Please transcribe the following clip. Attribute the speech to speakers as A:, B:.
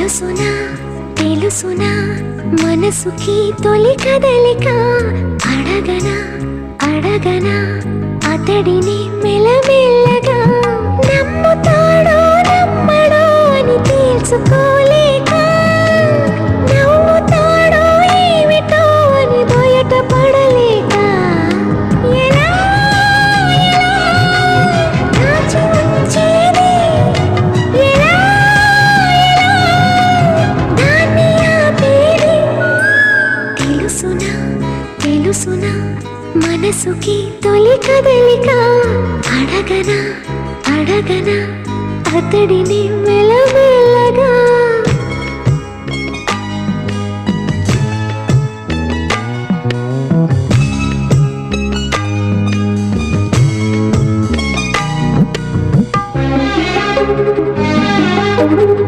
A: తెలుసునా తెలుసునా మనసుకి తొలి కదలిక అడగనా అడగనా అతడిని మెల్లమెల్లగా నమ్ముతాడో నమ్మడో అని తెలుసుకోలేక నవ్వుతాడో ఏమిటో అని బయట పడలేక ఎలా ఎలా దాచి ఉంచేది ఎలా ఎలా దాన్ని ఆపేది తెలుసునా తెలుసునా మనసుకి తొలి కదలిక అడగనా అడగనా అతడిని మెల్లమెల్లగా